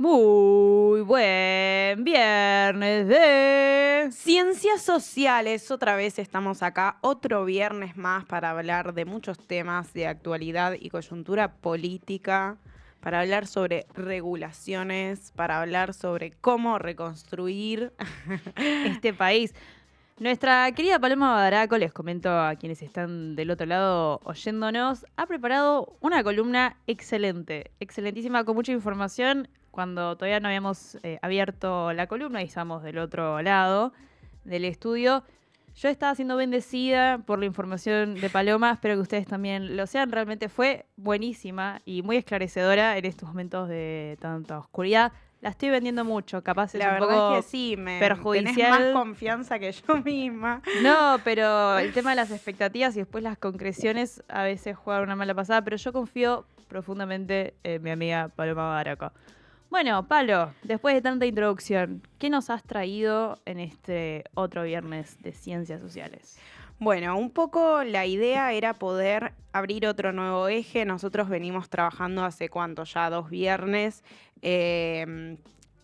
Muy buen viernes de Ciencias Sociales. Otra vez estamos acá, otro viernes más para hablar de muchos temas de actualidad y coyuntura política, para hablar sobre regulaciones, para hablar sobre cómo reconstruir este país. Nuestra querida Paloma Badaraco, les comento a quienes están del otro lado oyéndonos, ha preparado una columna excelente, excelentísima, con mucha información. Cuando todavía no habíamos abierto la columna y estábamos del otro lado del estudio, yo estaba siendo bendecida por la información de Paloma. Espero que ustedes también lo sean. Realmente fue buenísima y muy esclarecedora en estos momentos de tanta oscuridad. La estoy vendiendo mucho, capaz es La un verdad poco es que sí, tenés perjudicial. más confianza que yo misma. No, pero el tema de las expectativas y después las concreciones a veces juegan una mala pasada, pero yo confío profundamente en mi amiga Paloma Baraco. Bueno, Palo, después de tanta introducción, ¿qué nos has traído en este otro viernes de Ciencias Sociales? Bueno, un poco la idea era poder abrir otro nuevo eje. Nosotros venimos trabajando hace cuánto, ya 2 viernes,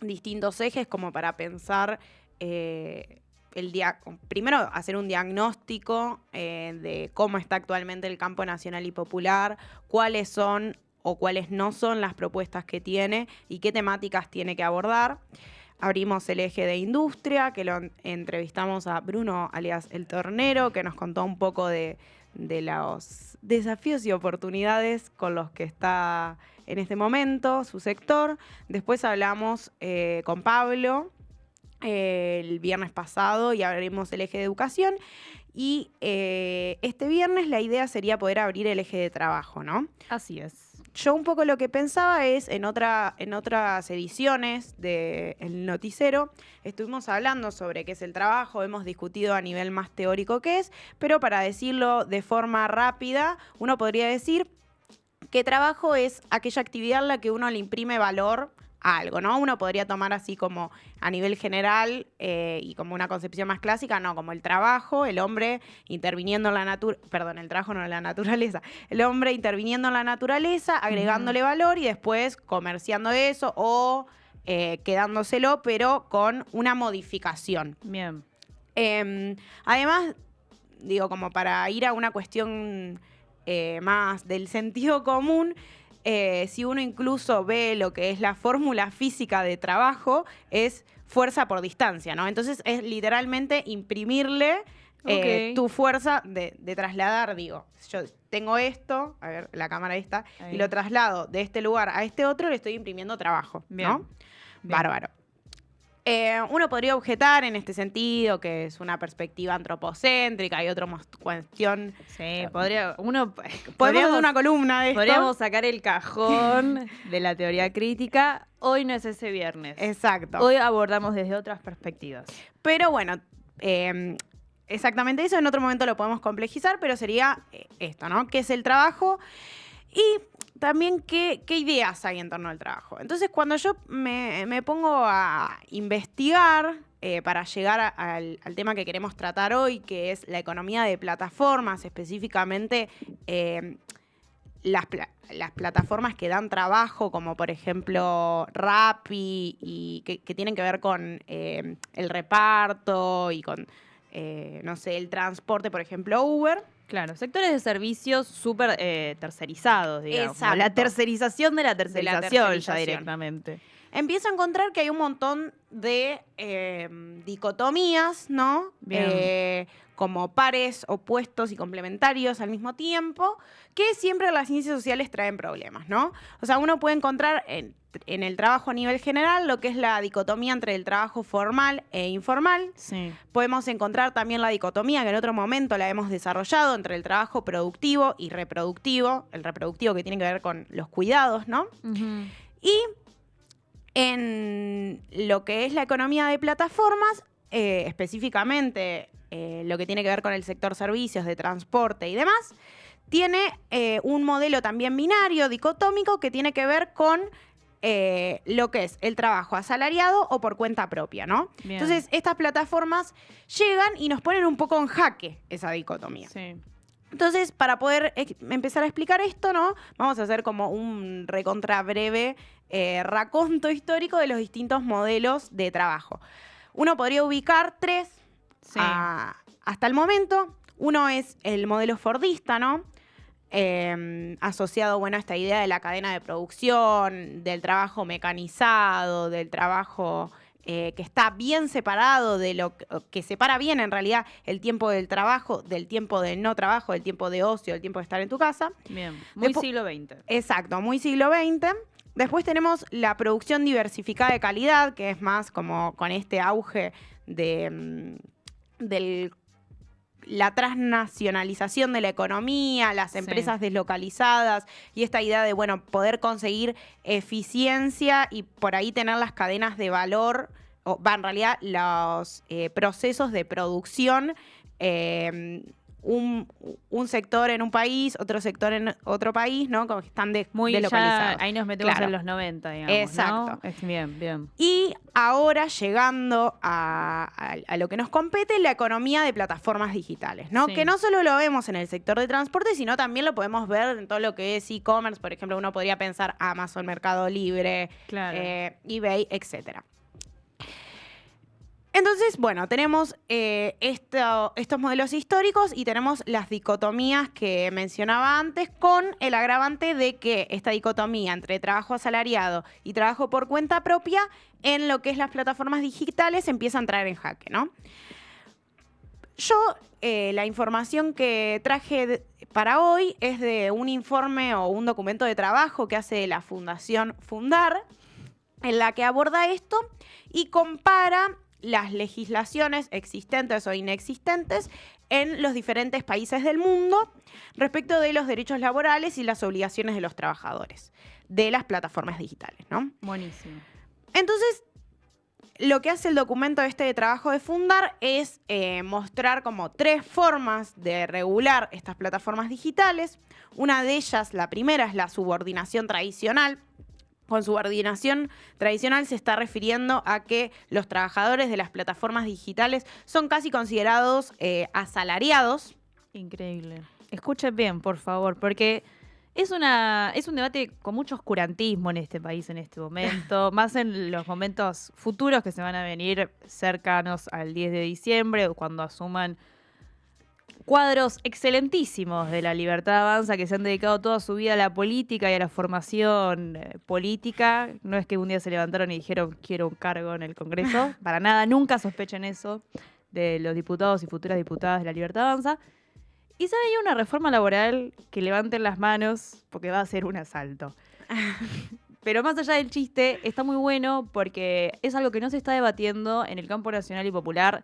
distintos ejes como para pensar primero hacer un diagnóstico de cómo está actualmente el campo nacional y popular, cuáles son o cuáles no son las propuestas que tiene y qué temáticas tiene que abordar. Abrimos el eje de industria, que lo entrevistamos a Bruno, alias El Tornero, que nos contó un poco de los desafíos y oportunidades con los que está en este momento su sector. Después hablamos con Pablo el viernes pasado y abrimos el eje de educación. Y este viernes la idea sería poder abrir el eje de trabajo, ¿no? Así es. Yo un poco lo que pensaba es, en otras ediciones del Noticero, estuvimos hablando sobre qué es el trabajo, hemos discutido a nivel más teórico qué es, pero para decirlo de forma rápida, uno podría decir que trabajo es aquella actividad en la que uno le imprime valor a algo, ¿no? Uno podría tomar así como a nivel general y como una concepción más clásica, no, como el trabajo, el hombre interviniendo en la naturaleza, perdón, el trabajo no en la naturaleza, el hombre interviniendo en la naturaleza, agregándole valor y después comerciando eso o quedándoselo, pero con una modificación. Bien. Además, digo, como para ir a una cuestión más del sentido común, si uno incluso ve lo que es la fórmula física de trabajo, es fuerza por distancia, ¿no? Entonces es literalmente imprimirle tu fuerza de trasladar, digo. Yo tengo esto, a ver, la cámara esta, ahí, y lo traslado de este lugar a este otro, le estoy imprimiendo trabajo, bien, ¿no? Bien. Bárbaro. Uno podría objetar en este sentido que es una perspectiva antropocéntrica y otra cuestión. Sí, Podemos hacer una columna de esto. Podríamos sacar el cajón de la teoría crítica. Hoy no es ese viernes. Exacto. Hoy abordamos desde otras perspectivas. Pero bueno, exactamente eso. En otro momento lo podemos complejizar, pero sería esto, ¿no? ¿Qué es el trabajo? Y también qué ideas hay en torno al trabajo. Entonces, cuando yo me pongo a investigar para llegar al tema que queremos tratar hoy, que es la economía de plataformas, específicamente las plataformas que dan trabajo, como por ejemplo Rappi, y que tienen que ver con el reparto y con, no sé, el transporte, por ejemplo, Uber. Claro, sectores de servicios súper tercerizados, digamos. Exacto. La tercerización de la tercerización ya tercerización. directamente. Empiezo a encontrar que hay un montón de dicotomías, ¿no? Como pares opuestos y complementarios al mismo tiempo, que siempre las ciencias sociales traen problemas, ¿no? O sea, uno puede encontrar en el trabajo a nivel general lo que es la dicotomía entre el trabajo formal e informal. Sí. Podemos encontrar también la dicotomía, que en otro momento la hemos desarrollado, entre el trabajo productivo y reproductivo. El reproductivo que tiene que ver con los cuidados, ¿no? Uh-huh. Y en lo que es la economía de plataformas, específicamente lo que tiene que ver con el sector servicios, de transporte y demás, tiene un modelo también binario, dicotómico, que tiene que ver con lo que es el trabajo asalariado o por cuenta propia, ¿no? Bien. Entonces, estas plataformas llegan y nos ponen un poco en jaque esa dicotomía. Sí. Entonces, para poder empezar a explicar esto, ¿no? Vamos a hacer como un recontra breve raconto histórico de los distintos modelos de trabajo. Uno podría ubicar tres hasta el momento. Uno es el modelo fordista, ¿no? Asociado, bueno, a esta idea de la cadena de producción, del trabajo mecanizado, del trabajo que está bien separado, de lo que separa bien en realidad el tiempo del trabajo, del tiempo de no trabajo, del tiempo de ocio, del tiempo de estar en tu casa. Bien, muy siglo XX. Exacto, muy siglo XX. Después tenemos la producción diversificada de calidad, que es más como con este auge de la transnacionalización de la economía, las empresas deslocalizadas y esta idea de, bueno, poder conseguir eficiencia y por ahí tener las cadenas de valor, en realidad los procesos de producción, un sector en un país, otro sector en otro país, ¿no? Como que están muy deslocalizados. Ahí nos metemos en los 90, digamos, exacto. ¿no? Bien, bien. Y ahora llegando a lo que nos compete, la economía de plataformas digitales, ¿no? Sí. Que no solo lo vemos en el sector de transporte, sino también lo podemos ver en todo lo que es e-commerce. Por ejemplo, uno podría pensar Amazon, Mercado Libre, eBay, etcétera. Entonces, bueno, tenemos estos modelos históricos y tenemos las dicotomías que mencionaba antes, con el agravante de que esta dicotomía entre trabajo asalariado y trabajo por cuenta propia en lo que es las plataformas digitales empieza a entrar en jaque, ¿no? Yo, la información que traje para hoy es de un informe o un documento de trabajo que hace la Fundación Fundar, en la que aborda esto y compara las legislaciones existentes o inexistentes en los diferentes países del mundo respecto de los derechos laborales y las obligaciones de los trabajadores de las plataformas digitales, ¿no? Buenísimo. Entonces, lo que hace el documento de trabajo de Fundar es mostrar como tres formas de regular estas plataformas digitales. Una de ellas, la primera, es la subordinación tradicional. Con subordinación tradicional se está refiriendo a que los trabajadores de las plataformas digitales son casi considerados asalariados. Increíble. Escuchen bien, por favor, porque es un debate con mucho oscurantismo en este país en este momento, más en los momentos futuros que se van a venir cercanos al 10 de diciembre, cuando asuman cuadros excelentísimos de La Libertad Avanza que se han dedicado toda su vida a la política y a la formación política. No es que un día se levantaron y dijeron quiero un cargo en el Congreso. Para nada, nunca sospechen eso de los diputados y futuras diputadas de La Libertad Avanza. Y sabe, hay una reforma laboral que levanten las manos porque va a ser un asalto. Pero más allá del chiste, está muy bueno porque es algo que no se está debatiendo en el campo nacional y popular.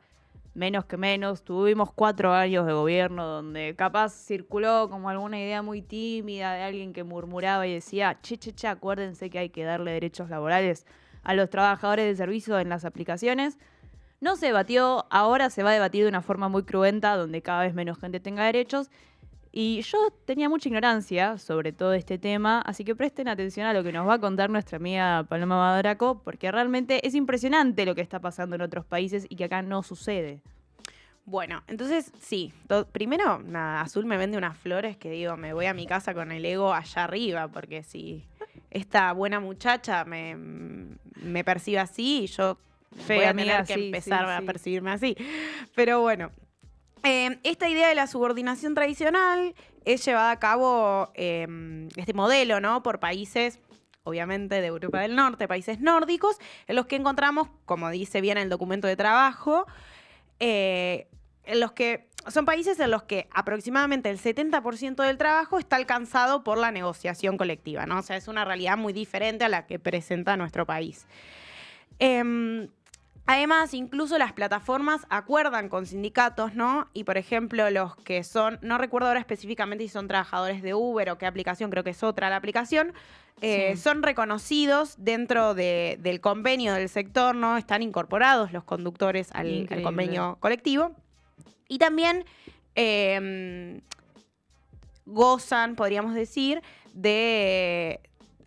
Menos que menos, tuvimos 4 años de gobierno donde capaz circuló como alguna idea muy tímida de alguien que murmuraba y decía, che, acuérdense que hay que darle derechos laborales a los trabajadores de servicio en las aplicaciones. No se debatió, ahora se va a debatir de una forma muy cruenta donde cada vez menos gente tenga derechos. Y yo tenía mucha ignorancia sobre todo este tema, así que presten atención a lo que nos va a contar nuestra amiga Paloma Badraco, porque realmente es impresionante lo que está pasando en otros países y que acá no sucede. Bueno, entonces sí, primero, nada, Azul me vende unas flores que digo, me voy a mi casa con el ego allá arriba, porque si esta buena muchacha me percibe así, yo voy a tener que empezar a percibirme así. Pero bueno. Esta idea de la subordinación tradicional es llevada a cabo, este modelo, ¿no? Por países, obviamente, de Europa del Norte, países nórdicos, en los que encontramos, como dice bien el documento de trabajo, en los que son países en los que aproximadamente el 70% del trabajo está alcanzado por la negociación colectiva, ¿no? O sea, es una realidad muy diferente a la que presenta nuestro país. Además, incluso las plataformas acuerdan con sindicatos, ¿no? Y, por ejemplo, los que son, no recuerdo ahora específicamente si son trabajadores de Uber o qué aplicación, creo que es otra la aplicación, son reconocidos dentro del convenio del sector, ¿no? Están incorporados los conductores al convenio colectivo. Y también gozan, podríamos decir,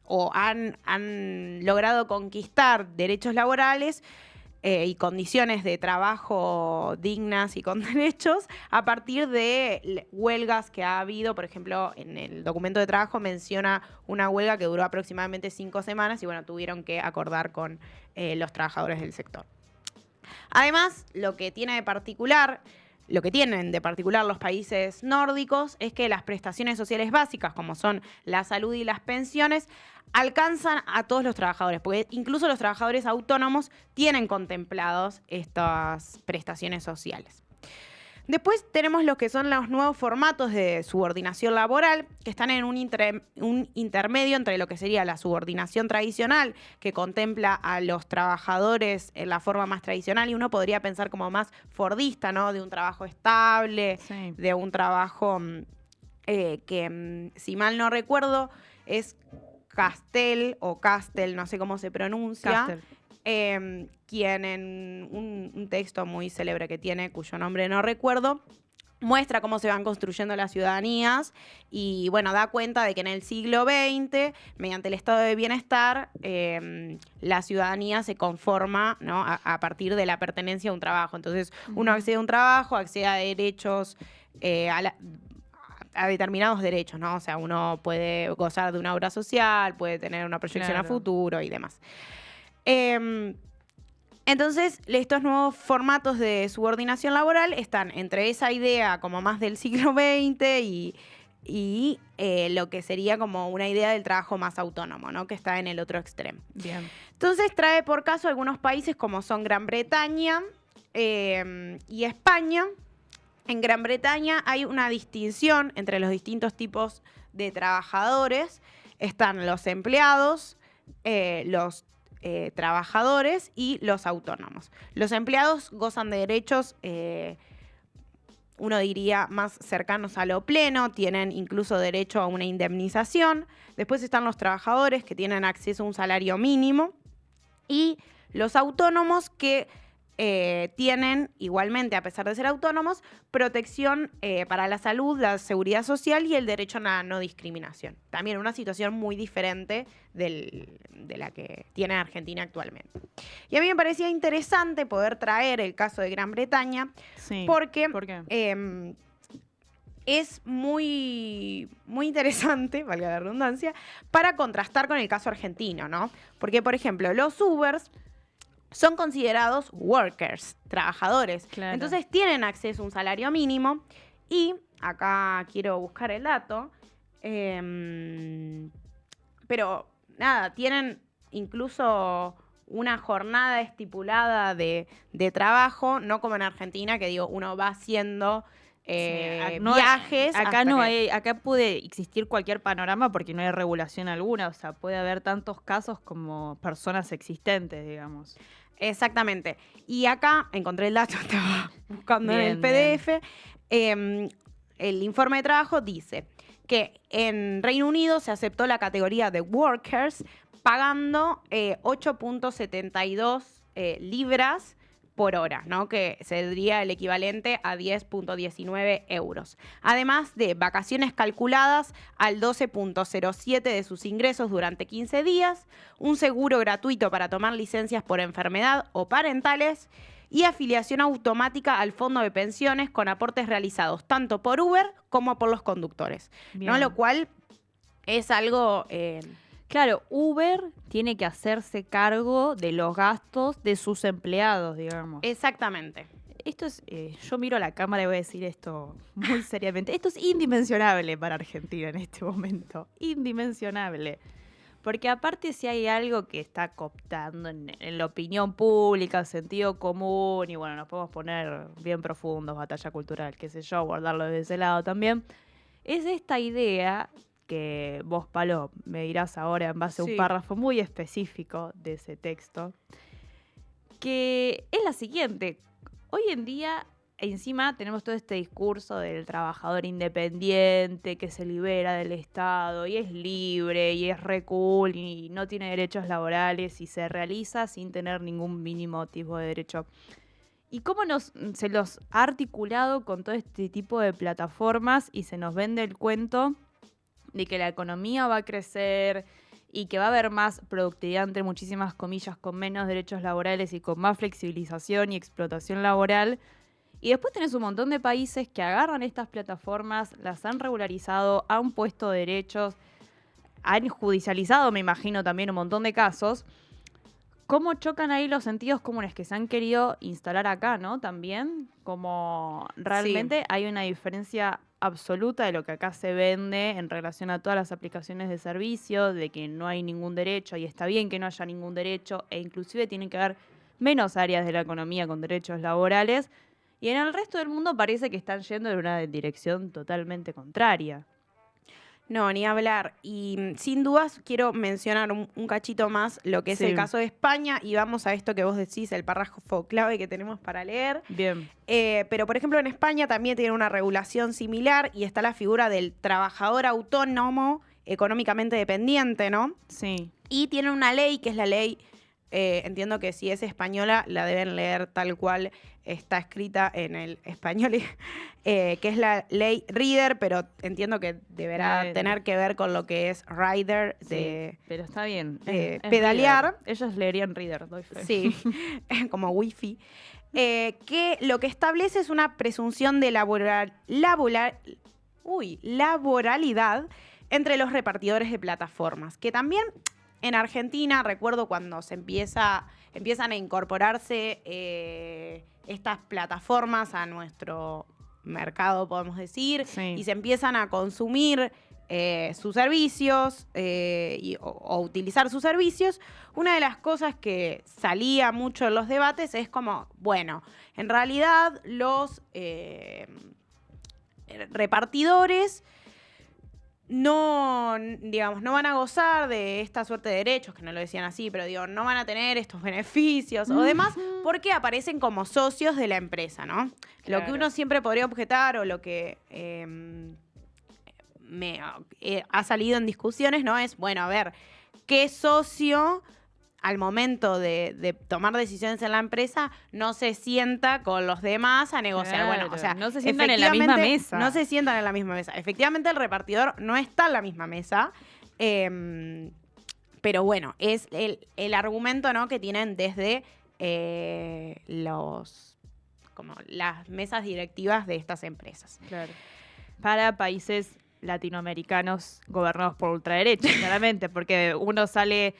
o han logrado conquistar derechos laborales y condiciones de trabajo dignas y con derechos a partir de huelgas que ha habido. Por ejemplo, en el documento de trabajo menciona una huelga que duró aproximadamente 5 semanas y bueno, tuvieron que acordar con los trabajadores del sector. Además, lo que tienen de particular los países nórdicos es que las prestaciones sociales básicas, como son la salud y las pensiones, alcanzan a todos los trabajadores, porque incluso los trabajadores autónomos tienen contemplados estas prestaciones sociales. Después tenemos lo que son los nuevos formatos de subordinación laboral, que están en un intermedio entre lo que sería la subordinación tradicional, que contempla a los trabajadores en la forma más tradicional, y uno podría pensar como más fordista, ¿no? De un trabajo estable, sí, de un trabajo que, si mal no recuerdo, es Castel o Castel, no sé cómo se pronuncia. Castel. Quien en un texto muy célebre que tiene, cuyo nombre no recuerdo, muestra cómo se van construyendo las ciudadanías y, bueno, da cuenta de que en el siglo XX, mediante el estado de bienestar, la ciudadanía se conforma, ¿no? a partir de la pertenencia a un trabajo. Entonces, uno accede a un trabajo, accede a derechos, a determinados derechos, ¿no? O sea, uno puede gozar de una obra social, puede tener una proyección a futuro y demás. Entonces, estos nuevos formatos de subordinación laboral están entre esa idea como más del siglo XX y lo que sería como una idea del trabajo más autónomo, ¿no? Que está en el otro extremo. Bien. Entonces, trae por caso algunos países como son Gran Bretaña y España. En Gran Bretaña hay una distinción entre los distintos tipos de trabajadores. Están los empleados, los trabajadores y los autónomos. Los empleados gozan de derechos, uno diría, más cercanos a lo pleno, tienen incluso derecho a una indemnización. Después están los trabajadores, que tienen acceso a un salario mínimo, y los autónomos, que tienen igualmente, a pesar de ser autónomos, protección para la salud, la seguridad social y el derecho a la no discriminación. También una situación muy diferente de la que tiene Argentina actualmente. Y a mí me parecía interesante poder traer el caso de Gran Bretaña, sí, porque ¿por qué? Es muy, muy interesante, valga la redundancia, para contrastar con el caso argentino, ¿no? Porque, por ejemplo, los Ubers son considerados workers, trabajadores. Claro. Entonces tienen acceso a un salario mínimo y, acá quiero buscar el dato, pero nada, tienen incluso una jornada estipulada de trabajo, no como en Argentina, que digo, uno va haciendo viajes. Acá puede existir cualquier panorama porque no hay regulación alguna, o sea, puede haber tantos casos como personas existentes, digamos. Exactamente. Y acá encontré el dato, estaba buscando en el PDF. El informe de trabajo dice que en Reino Unido se aceptó la categoría de workers pagando 8.72 libras por hora, ¿no? Que sería el equivalente a 10.19 euros. Además de vacaciones calculadas al 12.07 de sus ingresos durante 15 días, un seguro gratuito para tomar licencias por enfermedad o parentales y afiliación automática al fondo de pensiones con aportes realizados tanto por Uber como por los conductores, ¿no? Lo cual es algo... Claro, Uber tiene que hacerse cargo de los gastos de sus empleados, digamos. Exactamente. Esto es, yo miro a la cámara y voy a decir esto muy seriamente. Esto es indimensionable para Argentina en este momento. Indimensionable. Porque aparte, si hay algo que está cooptando en la opinión pública, sentido común, y bueno, nos podemos poner bien profundos, batalla cultural, qué sé yo, abordarlo desde ese lado también, es esta idea que vos, Palo, me dirás ahora en base a un párrafo muy específico de ese texto, que es la siguiente. Hoy en día, encima, tenemos todo este discurso del trabajador independiente que se libera del Estado y es libre y es re cool y no tiene derechos laborales y se realiza sin tener ningún mínimo tipo de derecho. ¿Y cómo se los ha articulado con todo este tipo de plataformas y se nos vende el cuento de que la economía va a crecer y que va a haber más productividad, entre muchísimas comillas, con menos derechos laborales y con más flexibilización y explotación laboral. Y después tenés un montón de países que agarran estas plataformas, las han regularizado, han puesto derechos, han judicializado, me imagino, también un montón de casos. ¿Cómo chocan ahí los sentidos comunes que se han querido instalar acá, ¿no? También, como realmente hay una diferencia absoluta de lo que acá se vende en relación a todas las aplicaciones de servicio, de que no hay ningún derecho, y está bien que no haya ningún derecho, e inclusive tienen que haber menos áreas de la economía con derechos laborales, y en el resto del mundo parece que están yendo en una dirección totalmente contraria. No, ni hablar. Y sin dudas quiero mencionar un cachito más lo que es el caso de España y vamos a esto que vos decís, el párrafo clave que tenemos para leer. Bien. Pero, por ejemplo, en España también tiene una regulación similar y está la figura del trabajador autónomo económicamente dependiente, ¿no? Sí. Y tiene una ley que es la ley, entiendo que si es española la deben leer tal cual está escrita en el español, que es la ley Rider, pero entiendo que deberá tener que ver con lo que es Rider, Sí, pero está bien. Es pedalear. Reader. Ellos leerían Reader, doy fe. Sí, como wifi. Que lo que establece es una presunción de laboralidad entre los repartidores de plataformas, que también en Argentina, recuerdo cuando se empiezan a incorporarse estas plataformas a nuestro mercado, podemos decir, y se empiezan a consumir sus servicios o utilizar sus servicios, una de las cosas que salía mucho en los debates es como, bueno, en realidad los repartidores no van a gozar de esta suerte de derechos, que no lo decían así, pero digo, no van a tener estos beneficios o demás, porque aparecen como socios de la empresa, ¿no? Claro. Lo que uno siempre podría objetar o lo que ha salido en discusiones, ¿no? Es, bueno, a ver, ¿qué socio al momento de tomar decisiones en la empresa no se sienta con los demás a negociar? Claro, bueno, o sea, no se sientan en la misma mesa. No se sientan en la misma mesa. Efectivamente, el repartidor no está en la misma mesa. Pero bueno, es el argumento, ¿no?, que tienen desde las mesas directivas de estas empresas. Claro. Para países latinoamericanos gobernados por ultraderecha, claramente, porque uno sale,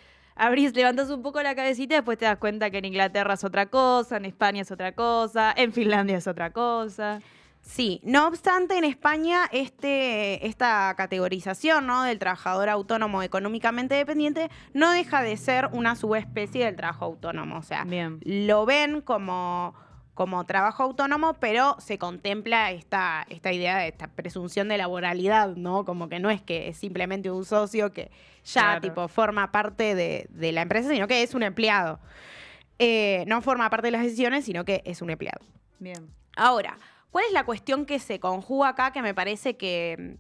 levantas un poco la cabecita y después te das cuenta que en Inglaterra es otra cosa, en España es otra cosa, en Finlandia es otra cosa. Sí, no obstante, en España esta categorización, ¿no?, del trabajador autónomo económicamente dependiente no deja de ser una subespecie del trabajo autónomo. O sea, bien, lo ven como trabajo autónomo, pero se contempla esta idea de esta presunción de laboralidad, ¿no? Como que no es que es simplemente un socio que ya tipo forma parte de la empresa, sino que es un empleado. No forma parte de las decisiones, sino que es un empleado. Bien. Ahora, ¿cuál es la cuestión que se conjuga acá que me parece que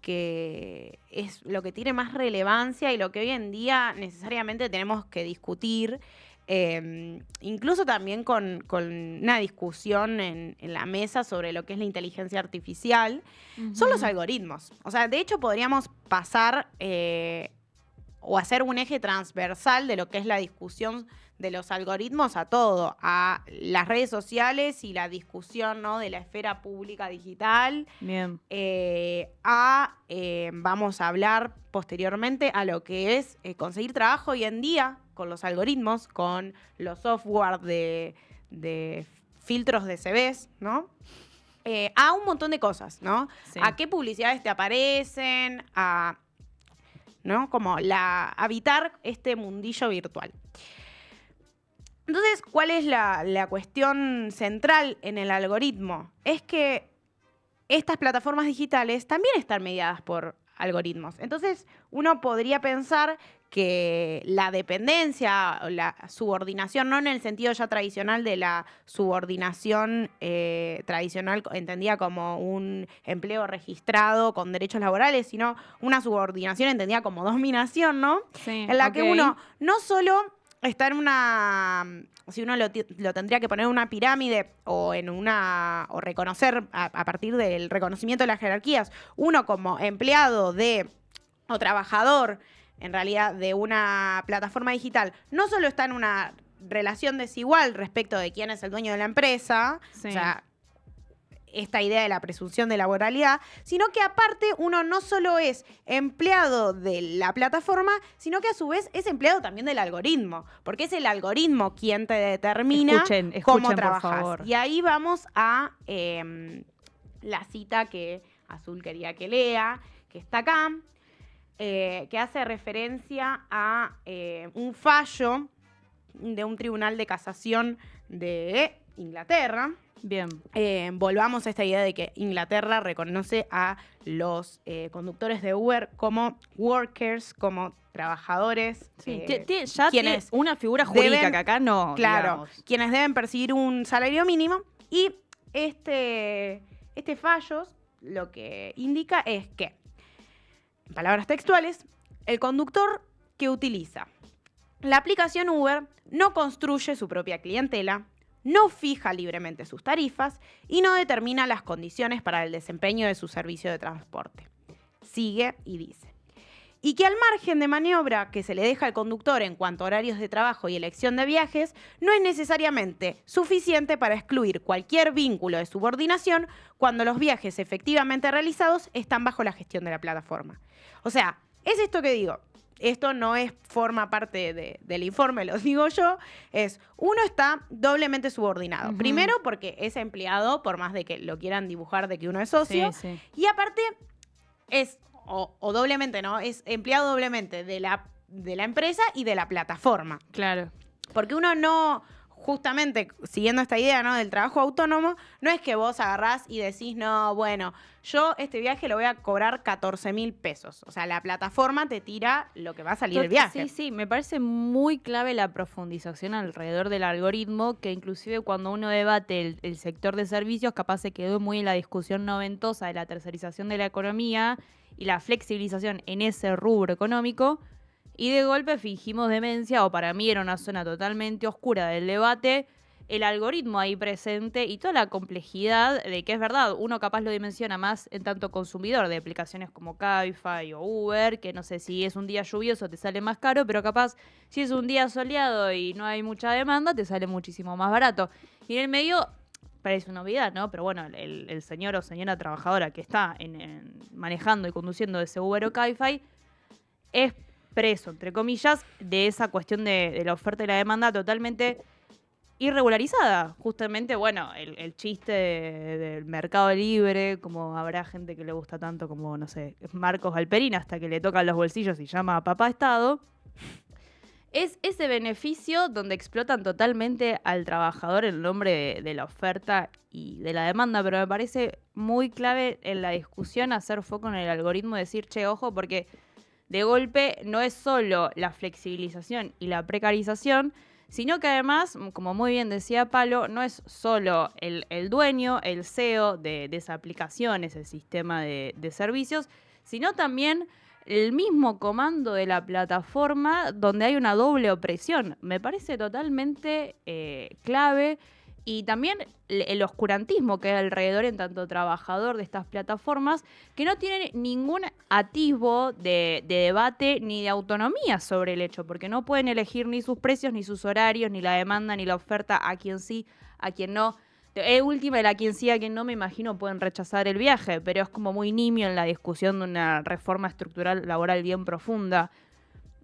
es lo que tiene más relevancia y lo que hoy en día necesariamente tenemos que discutir? Incluso también con una discusión en la mesa sobre lo que es la inteligencia artificial, son los algoritmos. O sea, de hecho podríamos pasar o hacer un eje transversal de lo que es la discusión de los algoritmos a todo, a las redes sociales y la discusión, ¿no?, de la esfera pública digital. Bien. Vamos a hablar posteriormente a lo que es conseguir trabajo hoy en día con los algoritmos, con los software de filtros de CVs, ¿no? A un montón de cosas, ¿no? Sí. A qué publicidades te aparecen, ¿no? Como habitar este mundillo virtual. Entonces, ¿cuál es la cuestión central en el algoritmo? Es que estas plataformas digitales también están mediadas por algoritmos. Entonces, uno podría pensar que la dependencia o la subordinación, no en el sentido ya tradicional de la subordinación tradicional entendida como un empleo registrado con derechos laborales, sino una subordinación entendida como dominación, ¿no? Sí, en la que uno no solo está en si uno lo tendría que poner en una pirámide o reconocer a partir del reconocimiento de las jerarquías, uno como empleado o trabajador en realidad, de una plataforma digital, no solo está en una relación desigual respecto de quién es el dueño de la empresa, Sí. o sea, esta idea de la presunción de laboralidad, sino que aparte uno no solo es empleado de la plataforma, sino que a su vez es empleado también del algoritmo, porque es el algoritmo quien te determina Escuchen, cómo por trabajas. favor. Y ahí vamos a la cita que Azul quería que lea, que está acá, que hace referencia a un fallo de un tribunal de casación de Inglaterra. Bien. Volvamos a esta idea de que Inglaterra reconoce a los conductores de Uber como workers, como trabajadores. Sí, ya tiene quienes una figura jurídica deben- que acá no, Claro, digamos. quienes deben percibir un salario mínimo. Y este fallo lo que indica es que, en palabras textuales, el conductor que utiliza la aplicación Uber no construye su propia clientela, no fija libremente sus tarifas y no determina las condiciones para el desempeño de su servicio de transporte. Sigue y dice. Y que al margen de maniobra que se le deja al conductor en cuanto a horarios de trabajo y elección de viajes, no es necesariamente suficiente para excluir cualquier vínculo de subordinación cuando los viajes efectivamente realizados están bajo la gestión de la plataforma. O sea, es esto que digo. Esto no forma parte del informe, lo digo yo, uno está doblemente subordinado. Ujú. Primero porque es empleado, por más de que lo quieran dibujar de que uno es socio, Sí. y aparte es, o doblemente, ¿no? Es empleado doblemente de la empresa y de la plataforma. Claro. Porque uno no, justamente siguiendo esta idea, ¿no?, del trabajo autónomo, no es que vos agarrás y decís, no, bueno, yo este viaje lo voy a cobrar 14.000 pesos. O sea, la plataforma te tira lo que va a salir el viaje. Sí, me parece muy clave la profundización alrededor del algoritmo, que inclusive cuando uno debate el sector de servicios, capaz se quedó muy en la discusión noventosa de la tercerización de la economía y la flexibilización en ese rubro económico, y de golpe fingimos demencia, o para mí era una zona totalmente oscura del debate, el algoritmo ahí presente y toda la complejidad de que es verdad, uno capaz lo dimensiona más en tanto consumidor de aplicaciones como Cabify o Uber, que no sé, si es un día lluvioso te sale más caro, pero capaz si es un día soleado y no hay mucha demanda te sale muchísimo más barato. Y en el medio parece una obviedad, ¿no? Pero bueno, el señor o señora trabajadora que está manejando y conduciendo ese Uber o Cabify es preso, entre comillas, de esa cuestión de la oferta y la demanda totalmente irregularizada. Justamente, bueno, el chiste del mercado libre, como habrá gente que le gusta tanto como, no sé, Marcos Galperín, hasta que le tocan los bolsillos y llama a papá Estado, es ese beneficio donde explotan totalmente al trabajador en nombre de la oferta y de la demanda, pero me parece muy clave en la discusión hacer foco en el algoritmo y decir, che, ojo, porque de golpe no es solo la flexibilización y la precarización, sino que además, como muy bien decía Palo, no es solo el dueño, el CEO de esa aplicación, ese sistema de servicios, sino también el mismo comando de la plataforma donde hay una doble opresión. Me parece totalmente clave. Y también el oscurantismo que hay alrededor en tanto trabajador de estas plataformas, que no tienen ningún atisbo de debate ni de autonomía sobre el hecho, porque no pueden elegir ni sus precios, ni sus horarios, ni la demanda, ni la oferta, a quien sí, a quien no. Última, el a quien sí, a quien no, me imagino pueden rechazar el viaje, pero es como muy nimio en la discusión de una reforma estructural laboral bien profunda.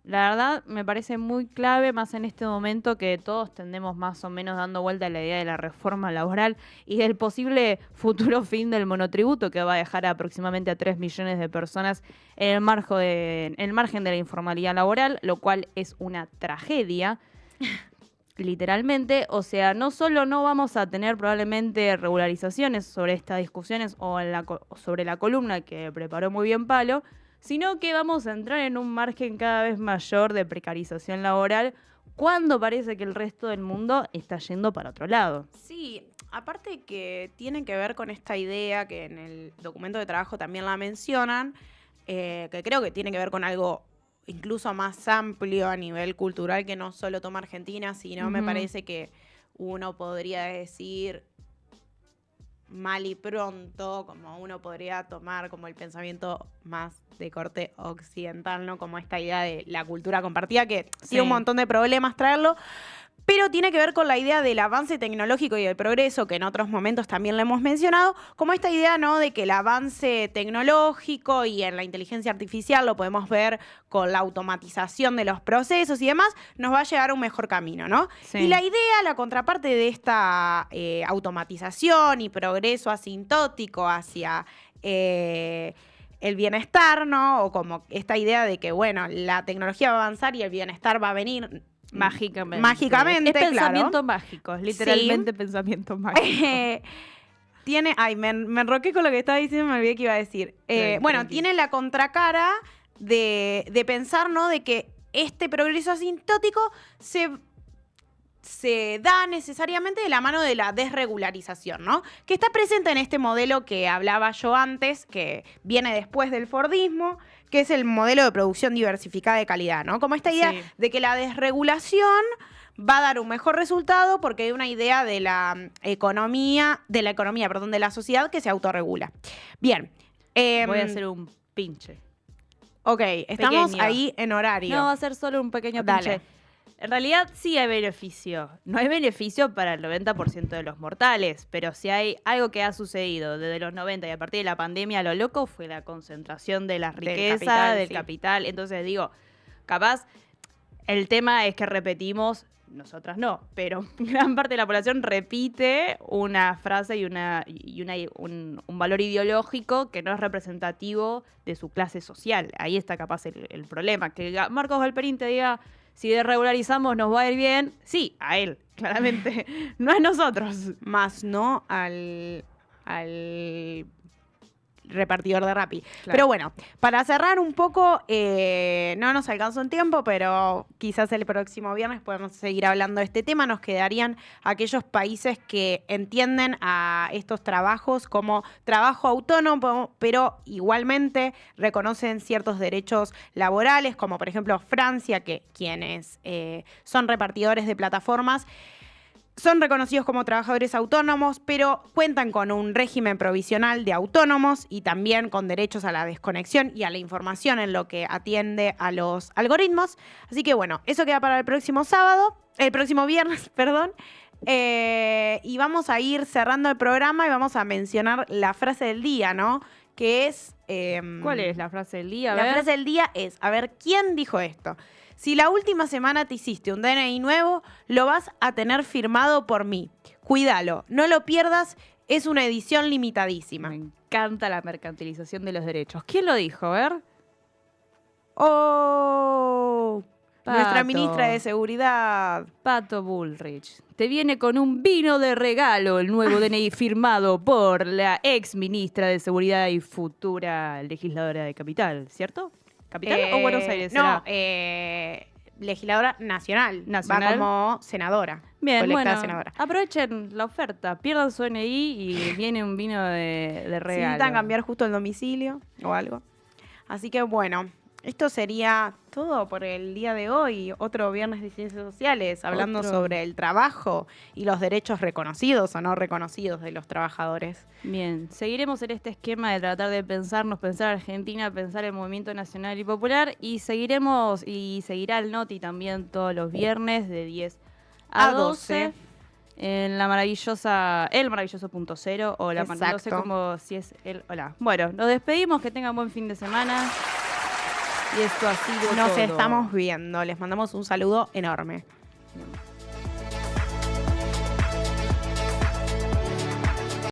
La verdad, me parece muy clave, más en este momento que todos tendemos más o menos dando vuelta a la idea de la reforma laboral y del posible futuro fin del monotributo, que va a dejar aproximadamente a 3 millones de personas en el margen de la informalidad laboral, lo cual es una tragedia, literalmente. O sea, no solo no vamos a tener probablemente regularizaciones sobre estas discusiones o sobre la columna que preparó muy bien Palo, sino que vamos a entrar en un margen cada vez mayor de precarización laboral cuando parece que el resto del mundo está yendo para otro lado. Sí, aparte que tiene que ver con esta idea que en el documento de trabajo también la mencionan, que creo que tiene que ver con algo incluso más amplio a nivel cultural que no solo toma Argentina, sino me parece que uno podría decir mal y pronto, como uno podría tomar como el pensamiento más de corte occidental, ¿no? Como esta idea de la cultura compartida, que tiene un montón de problemas traerlo, pero tiene que ver con la idea del avance tecnológico y del progreso, que en otros momentos también lo hemos mencionado, como esta idea, ¿no?, de que el avance tecnológico y en la inteligencia artificial, lo podemos ver con la automatización de los procesos y demás, nos va a llevar a un mejor camino, ¿no? Sí. Y la idea, la contraparte de esta automatización y progreso asintótico hacia el bienestar, ¿no? O como esta idea de que, bueno, la tecnología va a avanzar y el bienestar va a venir mágicamente, Es pensamiento claro. mágico, literalmente pensamiento mágico. Ay, me enroqué con lo que estaba diciendo, me olvidé que iba a decir. Bueno, tiene la contracara de pensar, ¿no?, de que este progreso asintótico se da necesariamente de la mano de la desregularización, ¿no? Que está presente en este modelo que hablaba yo antes, que viene después del Fordismo, que es el modelo de producción diversificada de calidad, ¿no? Como esta idea de que la desregulación va a dar un mejor resultado porque hay una idea de la economía, de la sociedad que se autorregula. Bien. Voy a hacer un pinche. Ok, estamos Pequeño. ahí en horario. No, va a ser solo un pequeño Dale. pinche. En realidad sí hay beneficio. No hay beneficio para el 90% de los mortales, pero si hay algo que ha sucedido desde los 90 y a partir de la pandemia, lo loco fue la concentración de la riqueza, del capital. Entonces digo, capaz el tema es que repetimos, nosotras no, pero gran parte de la población repite una frase y un valor ideológico que no es representativo de su clase social. Ahí está capaz el problema. Que Marcos Galperín te diga, si desregularizamos nos va a ir bien, sí, a él, claramente, no a nosotros. Más no al repartidor de Rappi. Claro. Pero bueno, para cerrar un poco, no nos alcanzó un tiempo, pero quizás el próximo viernes podemos seguir hablando de este tema. Nos quedarían aquellos países que entienden a estos trabajos como trabajo autónomo, pero igualmente reconocen ciertos derechos laborales, como por ejemplo Francia, que quienes son repartidores de plataformas son reconocidos como trabajadores autónomos, pero cuentan con un régimen provisional de autónomos y también con derechos a la desconexión y a la información en lo que atiende a los algoritmos. Así que bueno, eso queda para el próximo viernes, perdón. Y vamos a ir cerrando el programa y vamos a mencionar la frase del día, ¿no? Que es... ¿Cuál es la frase del día? La frase del día es, a ver, ¿quién dijo esto? Si la última semana te hiciste un DNI nuevo, lo vas a tener firmado por mí. Cuídalo, no lo pierdas, es una edición limitadísima. Me encanta la mercantilización de los derechos. ¿Quién lo dijo? A ver. ¡Oh! Pato. Nuestra ministra de Seguridad. Pato Bullrich. Te viene con un vino de regalo el nuevo DNI firmado por la ex ministra de Seguridad y futura legisladora de Capital, ¿cierto? ¿Capital o Buenos Aires? No, legisladora nacional. Va como senadora. Bien, bueno, senadora. aprovechen la oferta, pierdan su DNI y viene un vino de regalo. Necesitan cambiar justo el domicilio o algo. Así que bueno, esto sería todo por el día de hoy. Otro viernes de Ciencias Sociales, hablando sobre el trabajo y los derechos reconocidos o no reconocidos de los trabajadores. Bien, seguiremos en este esquema de tratar de pensar Argentina, pensar el movimiento nacional y popular, y seguiremos y seguirá el Noti también todos los viernes de 10 a 12 en la maravillosa, el maravilloso.0 o la no sé cómo, si es el hola. Bueno, nos despedimos, que tengan buen fin de semana. Y esto ha sido Nos todo. estamos viendo. Les mandamos un saludo enorme. Bien.